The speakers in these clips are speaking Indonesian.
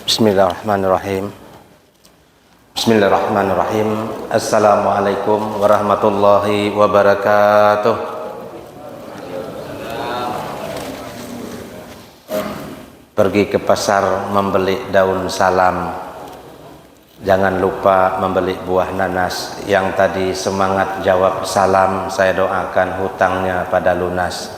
Bismillahirrahmanirrahim. Bismillahirrahmanirrahim. Assalamualaikum warahmatullahi wabarakatuh. Pergi ke pasar membeli daun salam. Jangan lupa membeli buah nanas. Yang tadi semangat jawab salam, saya doakan hutangnya pada lunas.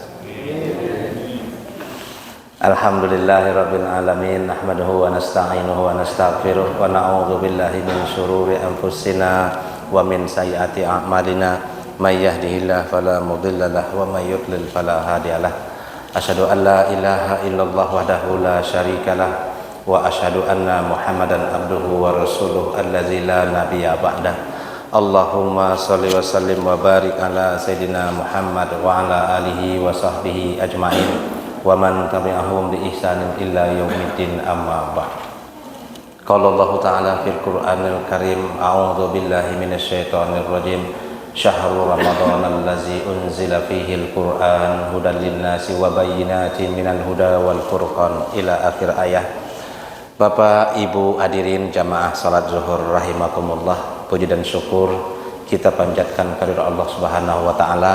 Alhamdulillahirabbil alamin, nahmaduhu wa nasta'inuhu wa nastaghfiruh wa na'udzu billahi min syururi anfusina wa min sayyiati a'malina, may yahdihillahu fala mudhillalah wa may yudlil fala hadiyalah. Asyhadu an la ilaha illallah wahdahu la syarikalah wa asyhadu anna Muhammadan abduhu wa rasuluh allazi la nabiyya ba'dah. Allahumma shalli wa sallim wa barik ala sayidina Muhammad wa ala alihi wa sahbihi ajmain wa man tabi'ahum bi ihsanin illa yaumiddin, amma ba'd. Qala Allah Ta'ala fil Qur'anil Karim, a'udzu billahi minasyaitonir rajim. Syahrul Ramadan allazi unzila fihil Qur'an hudan linnasi wa bayyinatin minal huda wal furqan, ila akhir ayat. Bapak Ibu hadirin jamaah salat zuhur rahimakumullah, puji dan syukur kita panjatkan kehadirat Allah Subhanahu wa taala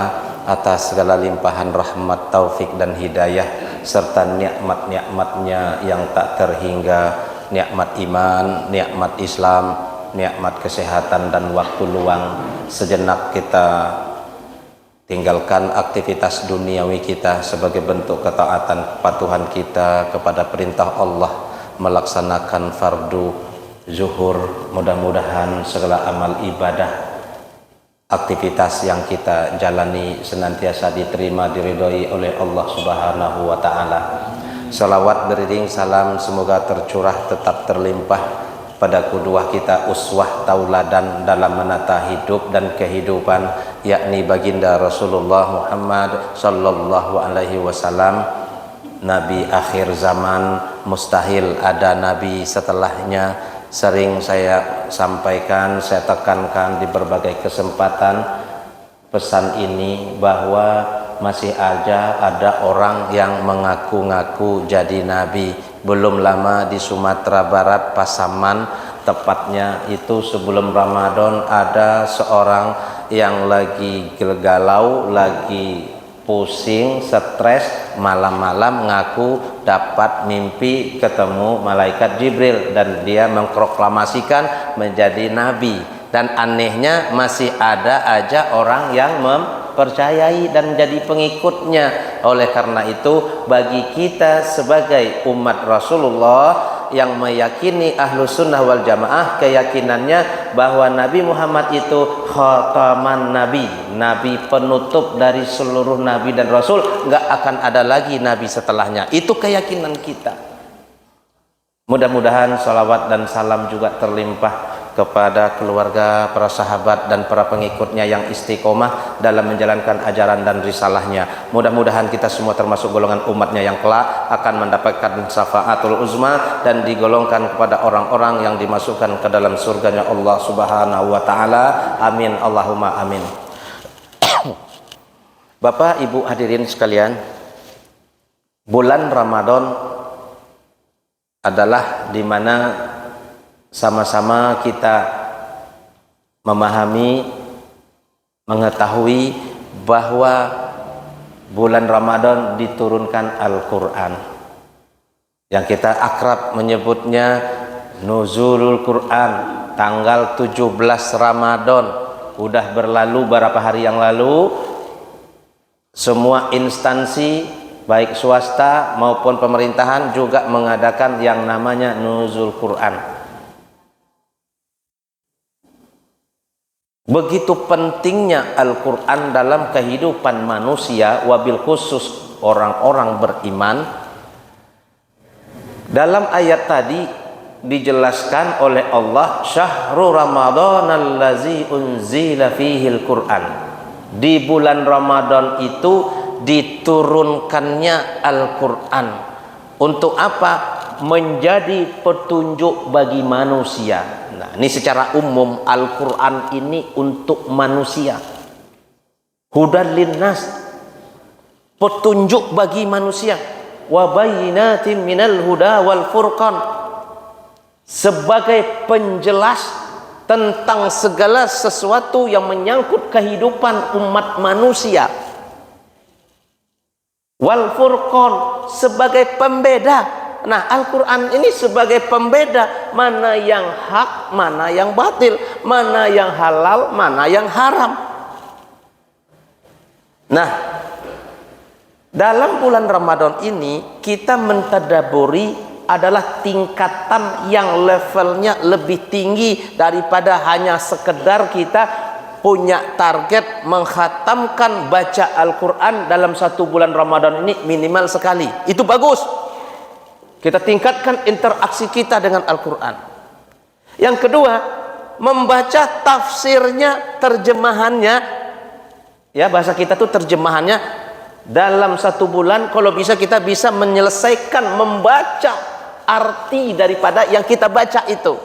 atas segala limpahan rahmat, taufik dan hidayah serta nikmat-nikmatnya yang tak terhingga, nikmat iman, nikmat Islam, nikmat kesehatan dan waktu luang. Sejenak kita tinggalkan aktivitas duniawi kita sebagai bentuk ketaatan kepatuhan kita kepada perintah Allah, melaksanakan fardu zuhur. Mudah-mudahan segala amal ibadah, aktivitas yang kita jalani senantiasa diterima, diridhoi oleh Allah Subhanahu wa taala. Salawat beriring salam semoga tercurah tetap terlimpah pada qudwah kita, uswah tauladan dalam menata hidup dan kehidupan, yakni baginda Rasulullah Muhammad sallallahu alaihi wasallam, nabi akhir zaman. Mustahil ada nabi setelahnya. Sering saya sampaikan, saya tekankan di berbagai kesempatan pesan ini, bahwa masih aja ada orang yang mengaku-ngaku jadi nabi. Belum lama di Sumatera Barat, Pasaman tepatnya, itu sebelum Ramadan, ada seorang yang lagi galau, lagi pusing, stres, malam-malam ngaku dapat mimpi ketemu malaikat Jibril dan dia mengproklamasikan menjadi nabi. Dan anehnya masih ada aja orang yang mempercayai dan jadi pengikutnya. Oleh karena itu, bagi kita sebagai umat Rasulullah yang meyakini Ahlus Sunnah wal Jamaah, keyakinannya bahwa Nabi Muhammad itu khataman nabi, nabi penutup dari seluruh nabi dan rasul, nggak akan ada lagi nabi setelahnya. Itu keyakinan kita. Mudah-mudahan salawat dan salam juga terlimpah kepada keluarga, para sahabat dan para pengikutnya yang istiqomah dalam menjalankan ajaran dan risalahnya. Mudah-mudahan kita semua termasuk golongan umatnya yang kelak akan mendapatkan syafaatul uzma dan digolongkan kepada orang-orang yang dimasukkan ke dalam surganya Allah Subhanahu wa taala. Amin Allahumma amin. Bapak Ibu hadirin sekalian, bulan Ramadan adalah di mana sama-sama kita memahami, mengetahui bahwa bulan Ramadan diturunkan Al-Quran, yang kita akrab menyebutnya Nuzulul Quran. Tanggal 17 Ramadan udah berlalu beberapa hari yang lalu. Semua instansi baik swasta maupun pemerintahan juga mengadakan yang namanya Nuzul Quran. Begitu pentingnya Al-Quran dalam kehidupan manusia, wabil khusus orang-orang beriman. Dalam ayat tadi dijelaskan oleh Allah, Syahrul Ramadan allazi unzila fihil Quran. Di bulan Ramadan itu diturunkannya Al-Quran. Untuk apa? Menjadi petunjuk bagi manusia. Nah, ini secara umum Al-Quran ini untuk manusia. Hudan linnas, petunjuk bagi manusia. Wa bayyinatin minal huda wal furqan, sebagai penjelas tentang segala sesuatu yang menyangkut kehidupan umat manusia. Wal furqan, sebagai pembeda. Nah, Al-Quran ini sebagai pembeda mana yang hak, mana yang batil, mana yang halal, mana yang haram. Nah, dalam bulan Ramadan ini kita mentadaburi adalah tingkatan yang levelnya lebih tinggi daripada hanya sekedar kita punya target menghatamkan baca Al-Quran dalam satu bulan Ramadan ini minimal sekali. Itu bagus. Kita tingkatkan interaksi kita dengan Al-Quran. Yang kedua, membaca tafsirnya, terjemahannya, ya bahasa kita tuh terjemahannya dalam satu bulan. Kalau bisa kita bisa menyelesaikan membaca arti daripada yang kita baca itu.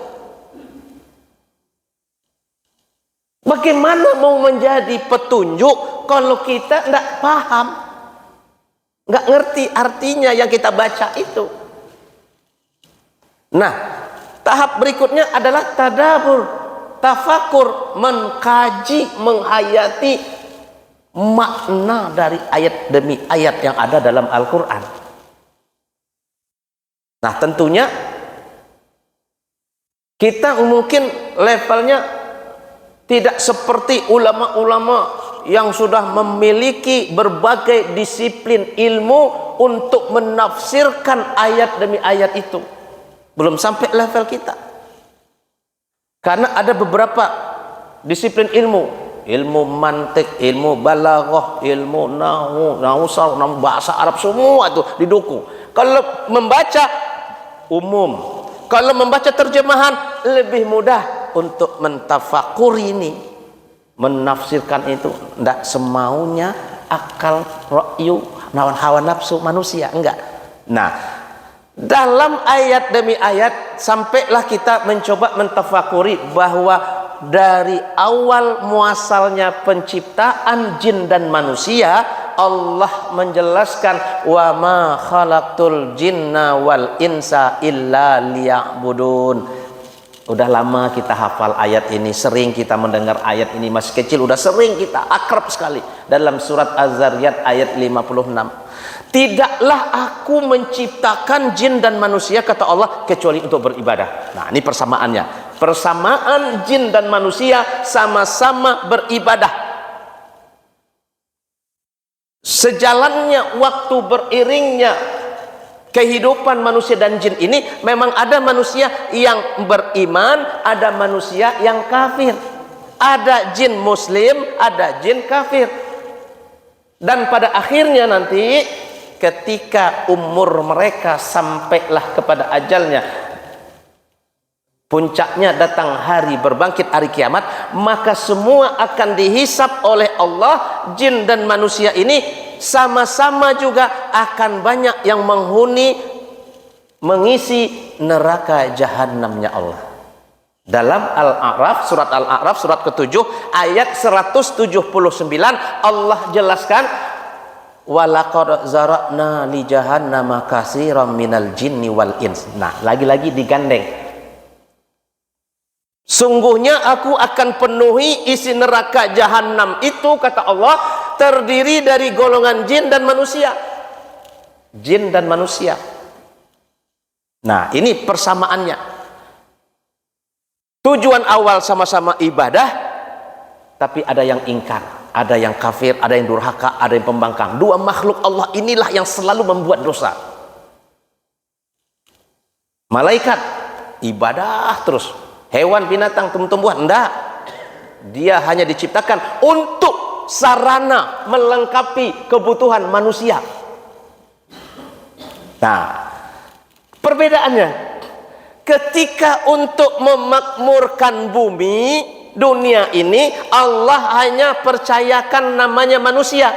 Bagaimana mau menjadi petunjuk kalau kita tidak paham, nggak ngerti artinya yang kita baca itu? Nah, tahap berikutnya adalah tadabur, tafakur, mengkaji, menghayati makna dari ayat demi ayat yang ada dalam Al-Quran. Nah, tentunya kita mungkin levelnya tidak seperti ulama-ulama yang sudah memiliki berbagai disiplin ilmu untuk menafsirkan ayat demi ayat itu. Belum sampai level kita. Karena ada beberapa disiplin ilmu, ilmu mantik, ilmu balaghah, ilmu nahwu sarf, bahasa Arab, semua itu didukung. Kalau membaca umum, kalau membaca terjemahan lebih mudah untuk mentafakuri ini, menafsirkan itu. Tidak semaunya akal, ra'yu, hawa nafsu manusia, enggak. Nah, dalam ayat demi ayat sampailah kita mencoba mentafakuri bahwa dari awal muasalnya penciptaan jin dan manusia, Allah menjelaskan wa ma khalaqtul jinna wal insa illa liya'budun. Udah lama kita hafal ayat ini, sering kita mendengar ayat ini, masih kecil udah sering kita akrab sekali. Dalam surat Az-Zariyat ayat 56. Tidaklah aku menciptakan jin dan manusia, kata Allah, kecuali untuk beribadah. Nah, ini persamaannya. Persamaan jin dan manusia sama-sama beribadah. Sejalannya waktu beriringnya kehidupan manusia dan jin ini, memang ada manusia yang beriman, ada manusia yang kafir. Ada jin muslim, ada jin kafir. Dan pada akhirnya nanti ketika umur mereka sampailah kepada ajalnya, puncaknya datang hari berbangkit, hari kiamat, maka semua akan dihisap oleh Allah. Jin dan manusia ini sama-sama juga akan banyak yang menghuni, mengisi neraka jahanamnya Allah. Dalam Al-A'raf, surat Al-A'raf, surat ke-7 ayat 179, Allah jelaskan, walaqad zara'na li jahannama katsiran minal jinni wal ins. Nah, lagi-lagi digandeng. Sungguhnya aku akan penuhi isi neraka jahanam itu, kata Allah, terdiri dari golongan jin dan manusia. Jin dan manusia. Nah, ini persamaannya. Tujuan awal sama-sama ibadah, tapi ada yang ingkar, ada yang kafir, ada yang durhaka, ada yang pembangkang. Dua makhluk Allah inilah yang selalu membuat dosa. Malaikat ibadah terus, hewan, binatang, tumbuh-tumbuhan enggak. Dia hanya diciptakan untuk sarana melengkapi kebutuhan manusia. Nah, perbedaannya, ketika untuk memakmurkan bumi, dunia ini, Allah hanya percayakan namanya manusia.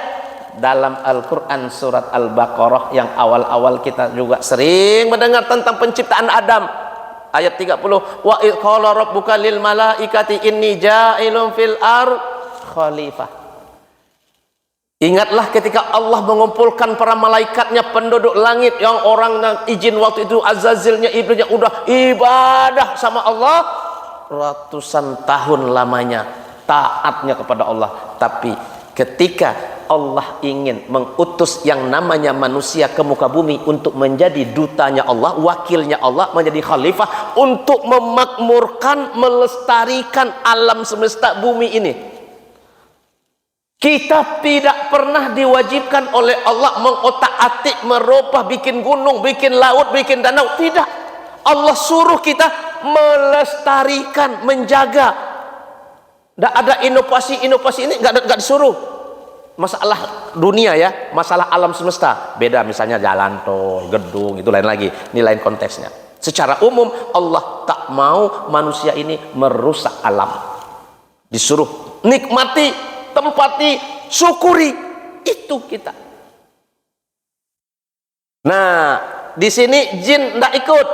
Dalam Al-Quran surat Al-Baqarah yang awal-awal kita juga sering mendengar tentang penciptaan Adam, ayat 30, wa idh qala rabbuka lil malaikati inni ja'ilun fil ardh khalifah. Ingatlah ketika Allah mengumpulkan para malaikatnya, penduduk langit, yang orang izin waktu itu, Azazilnya, iblisnya udah ibadah sama Allah ratusan tahun lamanya, taatnya kepada Allah. Tapi ketika Allah ingin mengutus yang namanya manusia ke muka bumi untuk menjadi dutanya Allah, wakilnya Allah, menjadi khalifah untuk memakmurkan, melestarikan alam semesta bumi ini, kita tidak pernah diwajibkan oleh Allah mengotak-atik, merubah, bikin gunung, bikin laut, bikin danau. Tidak. Allah suruh kita melestarikan, menjaga. Tidak ada inovasi-inovasi ini, nggak disuruh. Masalah dunia ya, masalah alam semesta beda. Misalnya jalan tol, gedung, itu lain lagi. Ini lain konteksnya. Secara umum Allah tak mau manusia ini merusak alam. Disuruh nikmati, tempati, syukuri, itu kita. Nah, di sini jin tidak ikut,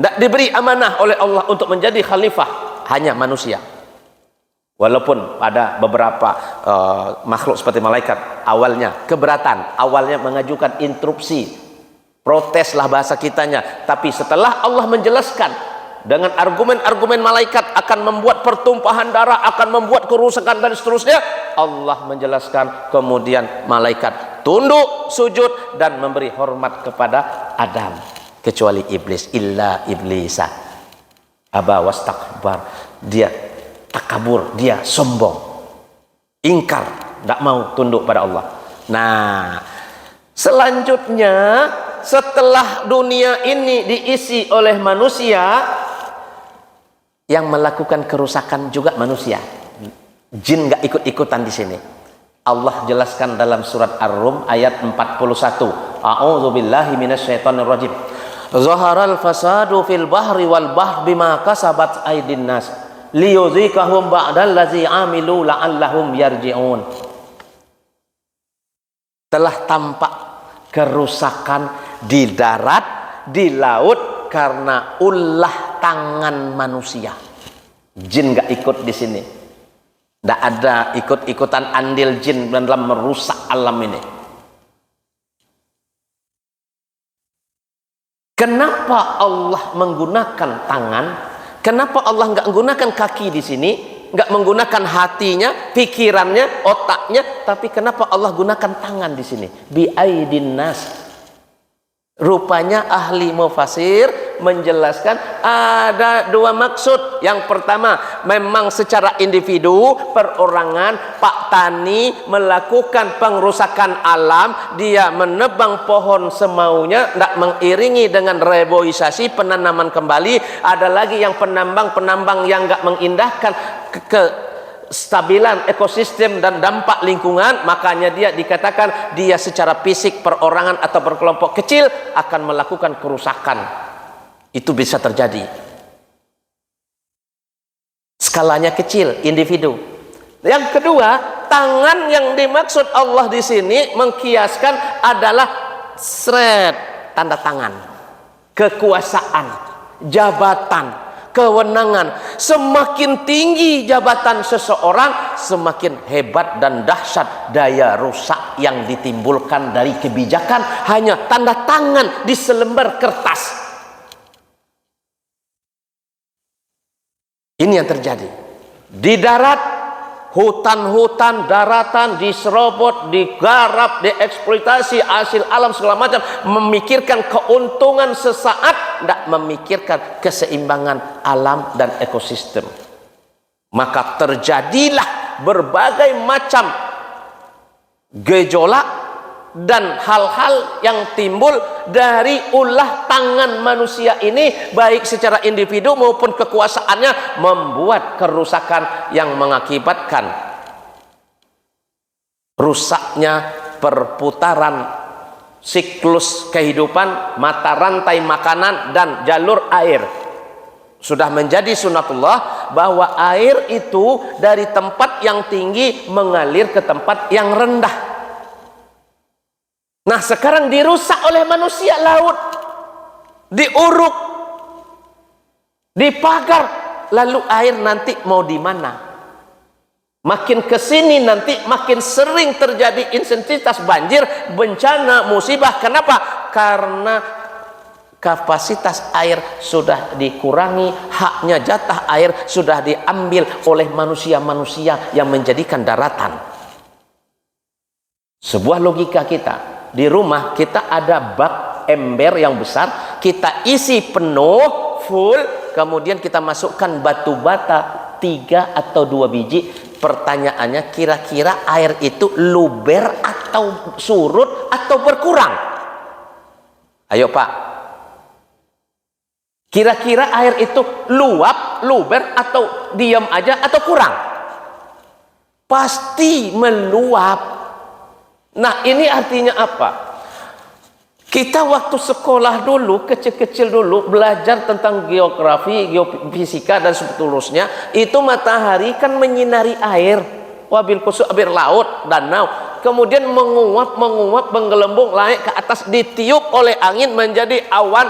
tidak diberi amanah oleh Allah untuk menjadi khalifah, hanya manusia. Walaupun pada beberapa makhluk seperti malaikat awalnya keberatan, awalnya mengajukan interupsi, proteslah bahasa kitanya. Tapi setelah Allah menjelaskan dengan argumen-argumen malaikat akan membuat pertumpahan darah, akan membuat kerusakan dan seterusnya, Allah menjelaskan, kemudian malaikat tunduk, sujud dan memberi hormat kepada Adam, kecuali iblis. Illa iblisa aba wastakbar, dia takabur, dia sombong, ingkar, tidak mau tunduk pada Allah. Nah, selanjutnya setelah dunia ini diisi oleh manusia, yang melakukan kerusakan juga manusia. Jin nggak ikut-ikutan di sini. Allah jelaskan dalam surat Ar-Rum ayat 41. A'udzubillahi minasyaitonir rajim. Zaharal fasadu fil bahri wal bahr bima kasabat aydin nas liyuzikahum ba'dallazi amilu la'allahum yarji'un. Telah tampak kerusakan di darat, di laut karena ulah tangan manusia. Jin nggak ikut di sini. Tidak ada ikut-ikutan andil jin dalam merusak alam ini. Kenapa Allah menggunakan tangan? Kenapa Allah nggak menggunakan kaki di sini? Nggak menggunakan hatinya, pikirannya, otaknya, tapi kenapa Allah gunakan tangan di sini? Bi aidin nas. Rupanya ahli mufasir menjelaskan ada dua maksud. Yang pertama, memang secara individu, perorangan, Pak Tani melakukan pengrusakan alam, dia menebang pohon semaunya, tidak mengiringi dengan reboisasi, penanaman kembali. Ada lagi yang penambang-penambang yang nggak mengindahkan kestabilan ekosistem dan dampak lingkungan, makanya dia dikatakan dia secara fisik, perorangan atau berkelompok kecil akan melakukan kerusakan. Itu bisa terjadi. Skalanya kecil, individu. Yang kedua, tangan yang dimaksud Allah di sini mengkiaskan adalah seret, tanda tangan, kekuasaan, jabatan, kewenangan. Semakin tinggi jabatan seseorang, semakin hebat dan dahsyat daya rusak yang ditimbulkan dari kebijakan hanya tanda tangan di selembar kertas. Ini yang terjadi di darat, hutan-hutan daratan diserobot, digarap, dieksploitasi, hasil alam segala macam, memikirkan keuntungan sesaat, tidak memikirkan keseimbangan alam dan ekosistem. Maka terjadilah berbagai macam gejolak dan hal-hal yang timbul dari ulah tangan manusia ini, baik secara individu maupun kekuasaannya, membuat kerusakan yang mengakibatkan rusaknya perputaran siklus kehidupan, mata rantai makanan dan jalur air. Sudah menjadi sunatullah bahwa air itu dari tempat yang tinggi mengalir ke tempat yang rendah. Nah, sekarang dirusak oleh manusia laut, diuruk, dipagar, lalu air nanti mau di mana? Makin kesini nanti makin sering terjadi intensitas banjir, bencana, musibah. Kenapa? Karena kapasitas air sudah dikurangi, haknya jatah air sudah diambil oleh manusia-manusia yang menjadikan daratan. Sebuah logika kita, di rumah kita ada bak ember yang besar, kita isi penuh, full, kemudian kita masukkan batu bata 3 atau 2 biji. Pertanyaannya, kira-kira air itu luber atau surut atau berkurang? Ayo Pak, kira-kira air itu luap, luber, atau diam aja atau kurang? Pasti meluap. Nah, ini artinya apa? Kita waktu sekolah dulu, kecil-kecil dulu, belajar tentang geografi, geofisika dan seterusnya, itu matahari kan menyinari air, wabil khusus air laut, danau, kemudian menguap, menggelembung naik ke atas, ditiup oleh angin menjadi awan,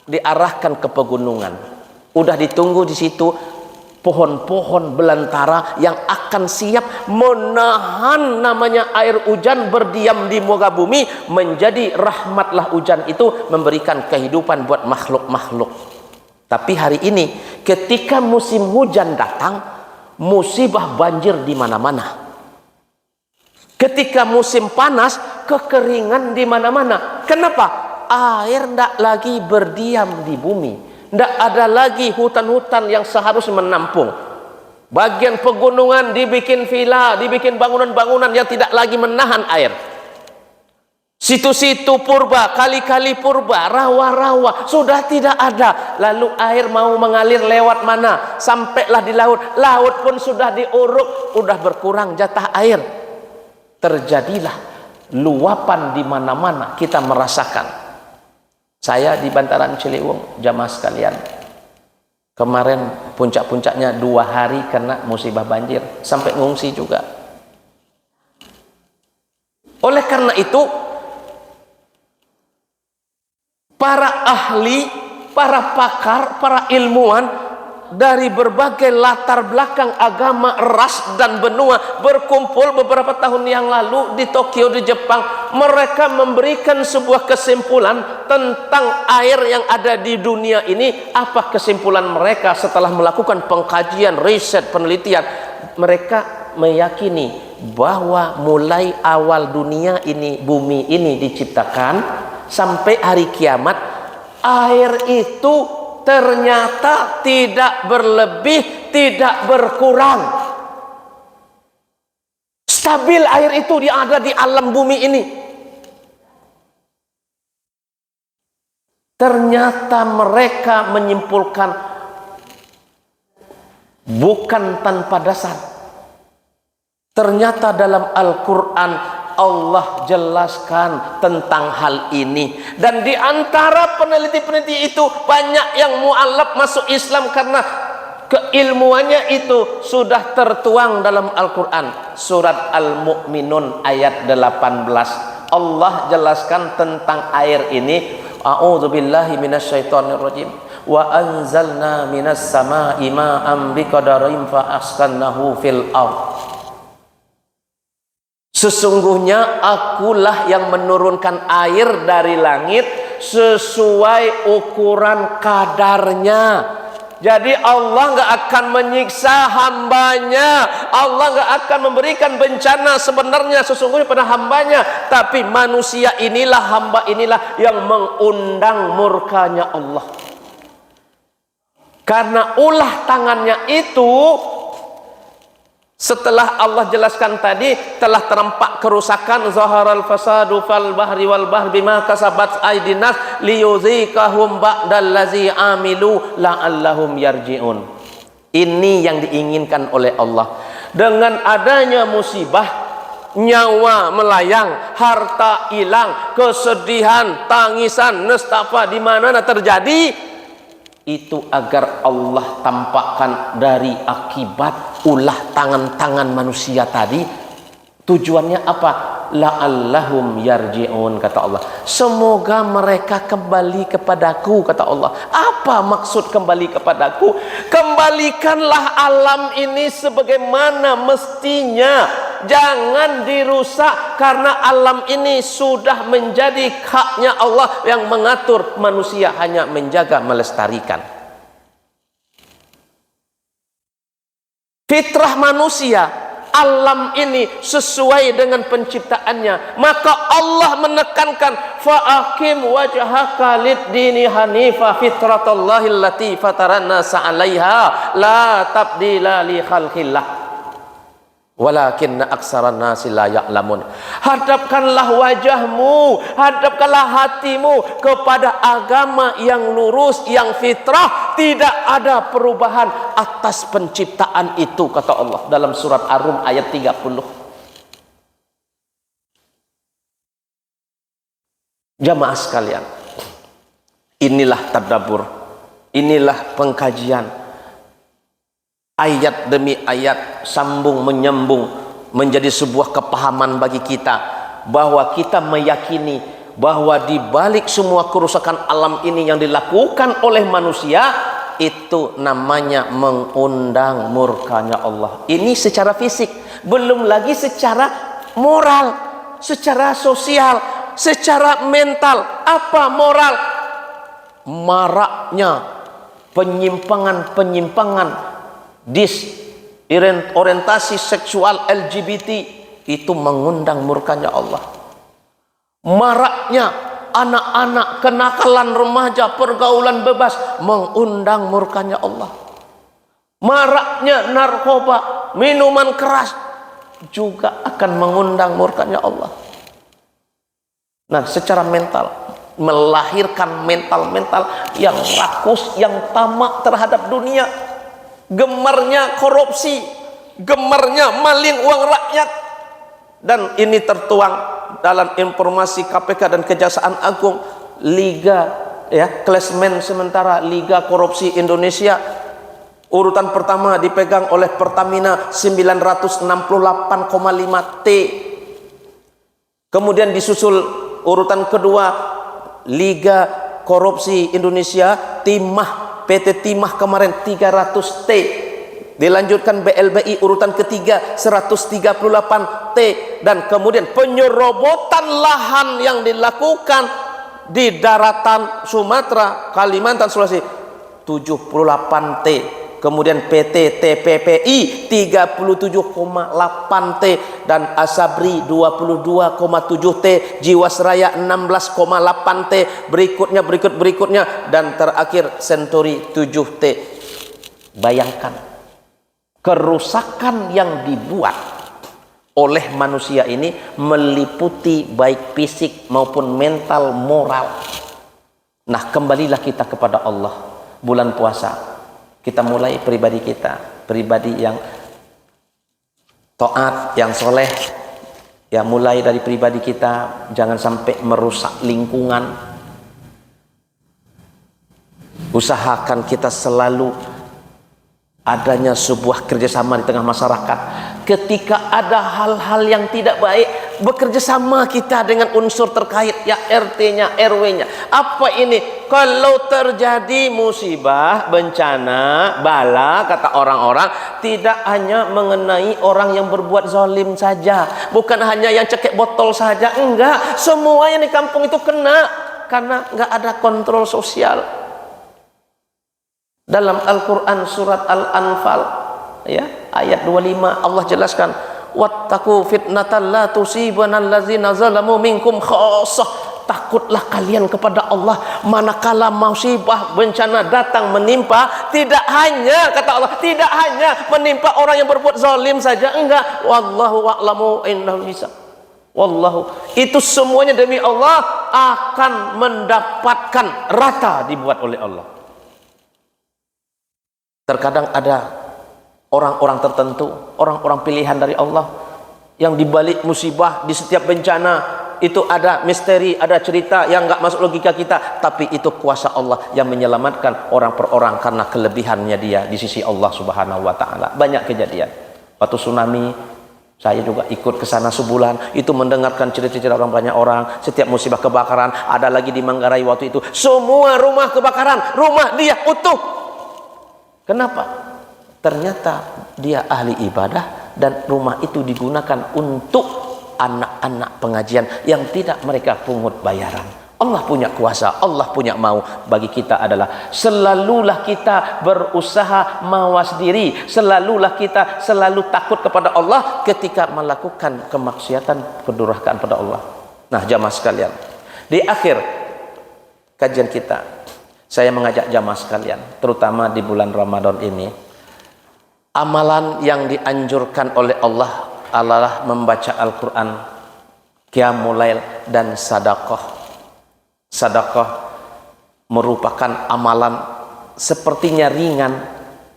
diarahkan ke pegunungan. Udah ditunggu di situ pohon-pohon belantara yang akan siap menahan namanya air hujan berdiam di muka bumi, menjadi rahmatlah hujan itu, memberikan kehidupan buat makhluk-makhluk. Tapi hari ini ketika musim hujan datang, musibah banjir di mana-mana. Ketika musim panas, kekeringan di mana-mana. Kenapa? Air tidak lagi berdiam di bumi. Tidak ada lagi hutan-hutan yang seharusnya menampung. Bagian pegunungan dibikin villa, dibikin bangunan-bangunan yang tidak lagi menahan air. Situ-situ purba, kali-kali purba, rawa-rawa sudah tidak ada. Lalu air mau mengalir lewat mana? Sampailah di laut. Laut pun sudah diuruk, sudah berkurang jatah air. Terjadilah luapan di mana-mana, kita merasakan. Saya di Bantaran Ciliwung, jamaah sekalian, kemarin puncak-puncaknya 2 hari kena musibah banjir, sampai ngungsi juga. Oleh karena itu, para ahli, para pakar, para ilmuwan dari berbagai latar belakang agama, ras dan benua berkumpul beberapa tahun yang lalu di Tokyo, di Jepang. Mereka memberikan sebuah kesimpulan tentang air yang ada di dunia ini. Apa kesimpulan mereka setelah melakukan pengkajian, riset, penelitian? Mereka meyakini bahwa mulai awal dunia ini, bumi ini diciptakan sampai hari kiamat, air itu ternyata tidak berlebih, tidak berkurang. Stabil air itu ada di alam bumi ini. Ternyata mereka menyimpulkan bukan tanpa dasar. Ternyata dalam Al-Quran Allah jelaskan tentang hal ini, dan di antara peneliti-peneliti itu banyak yang mu'alaf masuk Islam karena keilmuannya itu sudah tertuang dalam Al-Quran. Surat Al-Mu'minun ayat 18, Allah jelaskan tentang air ini. A'udzubillahi minasyaitonirrajim. Wa anzalna minas sama'i ma'an biqadarin fa askannahu fil ardh. Sesungguhnya akulah yang menurunkan air dari langit sesuai ukuran kadarnya. Jadi Allah nggak akan menyiksa hambanya, Allah nggak akan memberikan bencana sebenarnya sesungguhnya pada hambanya. Tapi manusia inilah, hamba inilah yang mengundang murkanya Allah. Karena ulah tangannya itu, setelah Allah jelaskan tadi, telah terempak kerusakan, zaharal fasadu fal bahri wal bahri bima kasabat aydin nas liyuzikahum ba'dallazi amilu la'allahum yarji'un. Ini yang diinginkan oleh Allah. Dengan adanya musibah, nyawa melayang, harta hilang, kesedihan, tangisan, nestapa di mana terjadi, itu agar Allah tampakkan dari akibat ulah tangan-tangan manusia tadi, Tujuannya apa? La'allahum yarji'un, kata Allah. Semoga mereka kembali kepadaku, kata Allah. Apa maksud kembali kepadaku? Kembalikanlah alam ini sebagaimana mestinya. Jangan dirusak, karena alam ini sudah menjadi haknya Allah yang mengatur, manusia hanya menjaga, melestarikan. Fitrah manusia, alam ini sesuai dengan penciptaannya. Maka Allah menekankan, fa'akim wajhaka lid-dini hanifa fitratallahi allati fataran nasa 'alaiha la tabdila li khalqillah walakinna aksaran nasi la ya'lamun. Hadapkanlah wajahmu, hadapkanlah hatimu kepada agama yang lurus, yang fitrah, tidak ada perubahan atas penciptaan itu, kata Allah dalam surat Ar-Rum ayat 30. Jamaah sekalian, inilah tadabbur, inilah pengkajian. Ayat demi ayat, sambung menyambung, menjadi sebuah kepahaman bagi kita, bahwa kita meyakini bahwa di balik semua kerusakan alam ini yang dilakukan oleh manusia, itu namanya mengundang murkanya Allah. Ini secara fisik, belum lagi secara moral, secara sosial, secara mental. Apa moral? Maraknya penyimpangan-penyimpangan orientasi seksual LGBT, itu mengundang murkanya Allah. Maraknya anak-anak, kenakalan remaja, pergaulan bebas, mengundang murkanya Allah. Maraknya narkoba, minuman keras, juga akan mengundang murkanya Allah. Nah, secara mental, melahirkan mental-mental yang rakus, yang tamak terhadap dunia, gemarnya korupsi, gemarnya maling uang rakyat. Dan ini tertuang dalam informasi KPK dan Kejaksaan Agung. Liga, klasmen sementara Liga Korupsi Indonesia, urutan pertama dipegang oleh Pertamina 968,5 T. Kemudian disusul urutan kedua Liga Korupsi Indonesia Timah, PT Timah kemarin 300 T. Dilanjutkan BLBI urutan ketiga 138 T. Dan kemudian penyerobotan lahan yang dilakukan di daratan Sumatera, Kalimantan, Sulawesi 78 T. Kemudian PT TPPI 37,8 T dan Asabri 22,7 T, Jiwasraya 16,8 T, berikutnya dan terakhir Senturi 7 T. Bayangkan kerusakan yang dibuat oleh manusia ini meliputi baik fisik maupun mental, moral. Nah, kembalilah kita kepada Allah. Bulan puasa, kita mulai pribadi kita, pribadi yang taat, yang soleh, ya mulai dari pribadi kita, jangan sampai merusak lingkungan. Usahakan kita selalu adanya sebuah kerjasama di tengah masyarakat. Ketika ada hal-hal yang tidak baik, bekerja sama kita dengan unsur terkait, ya RT-nya, RW-nya. Apa ini? Kalau terjadi musibah, bencana, bala, kata orang-orang, tidak hanya mengenai orang yang berbuat zalim saja, bukan hanya yang cekek botol saja, enggak, semua yang di kampung itu kena, karena enggak ada kontrol sosial. Dalam Al-Quran surat Al-Anfal, ya, ayat 25, Allah jelaskan, wattaqu fitnatan la tusibanal ladzina zalamu minkum khassah. Takutlah kalian kepada Allah manakala musibah bencana datang menimpa, tidak hanya, kata Allah, tidak hanya menimpa orang yang berbuat zalim saja, enggak, wallahu a'lamu innahul hisab. Wallahu, itu semuanya demi Allah akan mendapatkan rata dibuat oleh Allah. Terkadang ada orang-orang tertentu, orang-orang pilihan dari Allah, yang dibalik musibah, di setiap bencana itu ada misteri, ada cerita yang nggak masuk logika kita, tapi itu kuasa Allah yang menyelamatkan orang per orang karena kelebihannya dia di sisi Allah Subhanahu wa Ta'ala. Banyak kejadian. Waktu tsunami Saya juga ikut ke sana sebulan, itu mendengarkan cerita-cerita orang, banyak orang, setiap musibah kebakaran, ada lagi di Manggarai waktu itu, semua rumah kebakaran, rumah dia utuh. Kenapa? Ternyata dia ahli ibadah dan rumah itu digunakan untuk anak-anak pengajian yang tidak mereka pungut bayaran. Allah punya kuasa, Allah punya mau. Bagi kita adalah selalulah kita berusaha mawas diri, selalulah kita selalu takut kepada Allah ketika melakukan kemaksiatan, kedurhakaan pada Allah. Nah, jamaah sekalian, di akhir kajian kita, saya mengajak jamaah sekalian, terutama di bulan Ramadan ini, amalan yang dianjurkan oleh Allah adalah membaca Al-Quran, qiyamul lail, dan sedekah. Sedekah merupakan amalan sepertinya ringan,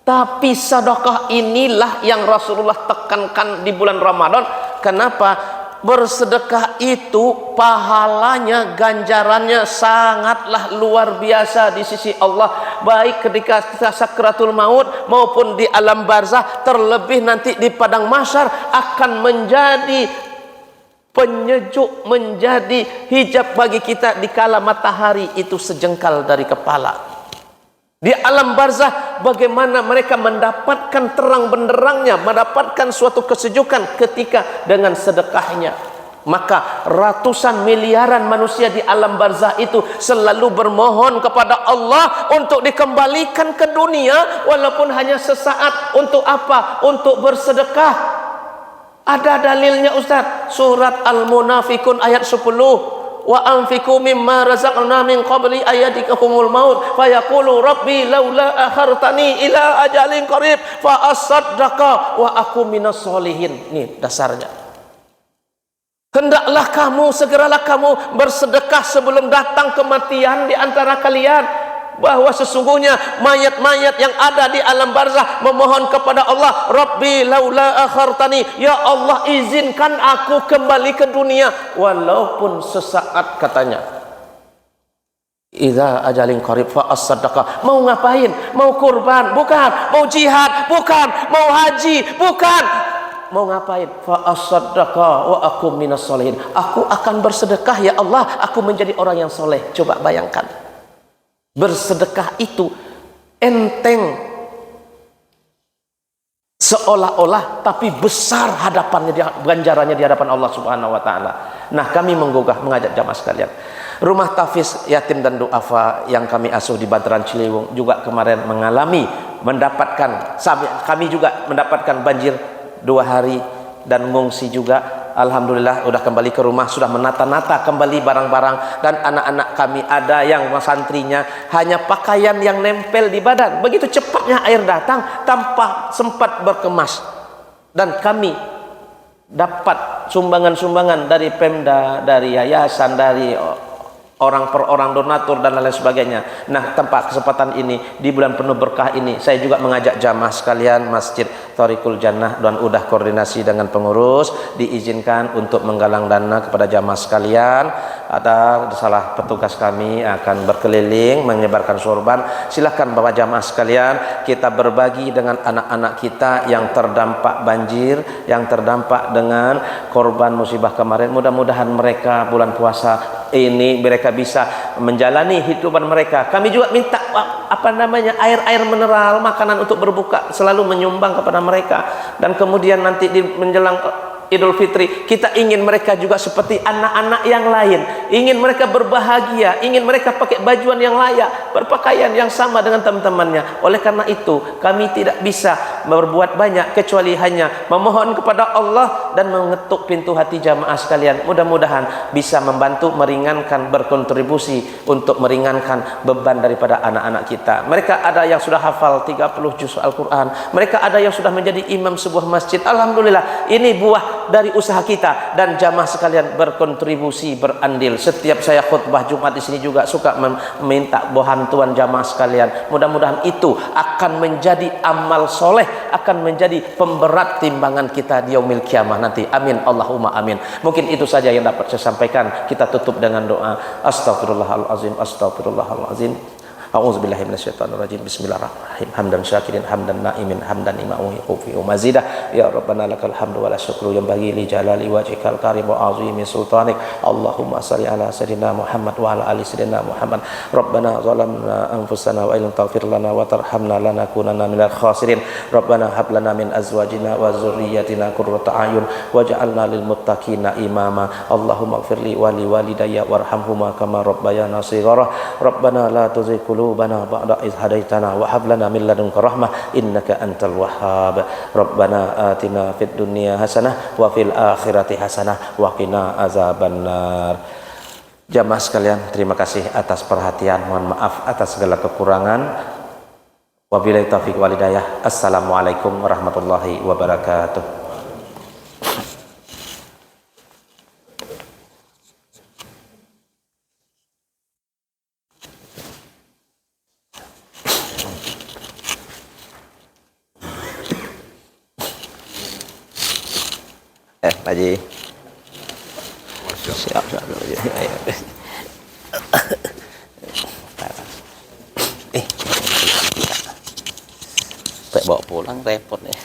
tapi sedekah inilah yang Rasulullah tekankan di bulan Ramadan. Kenapa? Bersedekah itu pahalanya, ganjarannya sangatlah luar biasa di sisi Allah, baik ketika kita sakratul maut maupun di alam barzah, terlebih nanti di padang mahsyar akan menjadi penyejuk, menjadi hijab bagi kita dikala matahari itu sejengkal dari kepala. Di alam barzah bagaimana mereka mendapatkan terang benderangnya, mendapatkan suatu kesejukan ketika dengan sedekahnya. Maka ratusan miliaran manusia di alam barzah itu selalu bermohon kepada Allah untuk dikembalikan ke dunia walaupun hanya sesaat. Untuk apa? Untuk bersedekah. Ada dalilnya Ustaz, surat Al-Munafikun ayat 10. Wa anfiqu mimma razaqna min qabli ayatikumul maut fayaqulu rabbi laula akhartani ila ajalin qarib fa asaddaqa wa aku minas solihin. Ini dasarnya. Hendaklah kamu, segeralah kamu bersedekah sebelum datang kematian di antara kalian. Bahwa sesungguhnya mayat-mayat yang ada di alam barzah memohon kepada Allah, Rabbi laula akhartani, ya Allah izinkan aku kembali ke dunia walaupun sesaat, katanya. Idza ajalin qarib fa as-sadaqah. Mau ngapain? Mau kurban? Bukan. Mau jihad? Bukan. Mau haji? Bukan. Mau ngapain? Fa as-sadaqah wa aku minas solihin. Aku akan bersedekah ya Allah, aku menjadi orang yang soleh. Coba bayangkan. Bersedekah itu enteng seolah-olah, tapi besar hadapannya, ganjarannya di hadapan Allah Subhanahu wa taala. Nah, kami mengajak jamaah sekalian, rumah tahfiz yatim dan duafa yang kami asuh di Bantaran Ciliwung juga kemarin mendapatkan, kami juga mendapatkan banjir 2 hari dan mengungsi juga. Alhamdulillah sudah kembali ke rumah, sudah menata-nata kembali barang-barang, dan anak-anak kami ada yang santrinya hanya pakaian yang nempel di badan. Begitu cepatnya air datang tanpa sempat berkemas. Dan kami dapat sumbangan-sumbangan dari Pemda, dari yayasan, dari orang per orang, donatur dan lain sebagainya. Nah, tanpa kesempatan ini di bulan penuh berkah ini, saya juga mengajak jamaah sekalian Masjid Thariqul Jannah dan udah koordinasi dengan pengurus, diizinkan untuk menggalang dana kepada jamaah sekalian. Ada salah petugas kami akan berkeliling menyebarkan sorban. Silakan bawa jamaah sekalian, kita berbagi dengan anak-anak kita yang terdampak banjir, yang terdampak dengan korban musibah kemarin. Mudah-mudahan mereka bulan puasa ini mereka bisa menjalani hidupan mereka. Kami juga minta air mineral, makanan untuk berbuka, selalu menyumbang kepada mereka. Dan kemudian nanti menjelang Idul Fitri, kita ingin mereka juga seperti anak-anak yang lain, ingin mereka berbahagia, ingin mereka pakai bajuan yang layak, berpakaian yang sama dengan teman-temannya. Oleh karena itu, kami tidak bisa berbuat banyak kecuali hanya memohon kepada Allah dan mengetuk pintu hati jamaah sekalian. Mudah-mudahan bisa membantu meringankan, berkontribusi untuk meringankan beban daripada anak-anak kita. Mereka ada yang sudah hafal 30 juz Al-Quran, mereka ada yang sudah menjadi imam sebuah masjid. Alhamdulillah, ini buah dari usaha kita, dan jamaah sekalian berkontribusi, berandil. Setiap saya khutbah Jumat di sini juga suka meminta bantuan jamaah sekalian. Mudah-mudahan itu akan menjadi amal soleh, akan menjadi pemberat timbangan kita di yaumil kiamah nanti. Amin Allahumma amin. Mungkin itu saja yang dapat saya sampaikan. Kita tutup dengan doa. Astaghfirullahalazim, astaghfirullahalazim. A'udzubillahi minasyaitonirrajim. Bismillahirrahmanirrahim. Hamdan syakirin, hamdan na'imin, hamdan ima'u yufi mazidah. Ya Rabbana lakal hamdu wa la syukru yang bagi li jalali wajhikal karim wa azimi sultanik. Allahumma salli ala sayyidina Muhammad wa ala ali sayyidina Muhammad. Rabbana zalamna anfusana wa illam taghfir lana wa tarhamna lanakunanna minal khasirin. Rabbana hab lana min azwajina wa dzurriyyatina qurrata a'yun waj'alna lil muttaqina imama. Allahumma ighfirli wa li walidayya warhamhuma kama rabbayana shighara. Rabbana la tuzigh qulubana ba'da idh hadaitana wa hab lana min ladunka rahmah innaka antal wahhab. Rabbana atina fid dunya hasanah wa fil akhirati hasanah wa qina azabannar. Jamaah sekalian, terima kasih atas perhatian. Mohon maaf atas segala kekurangan. Wabillahi taufiq wal hidayah. Assalamualaikum warahmatullahi wabarakatuh. Pak Haji. Siap, siap, ayo. Tak bawa pulang repot nih.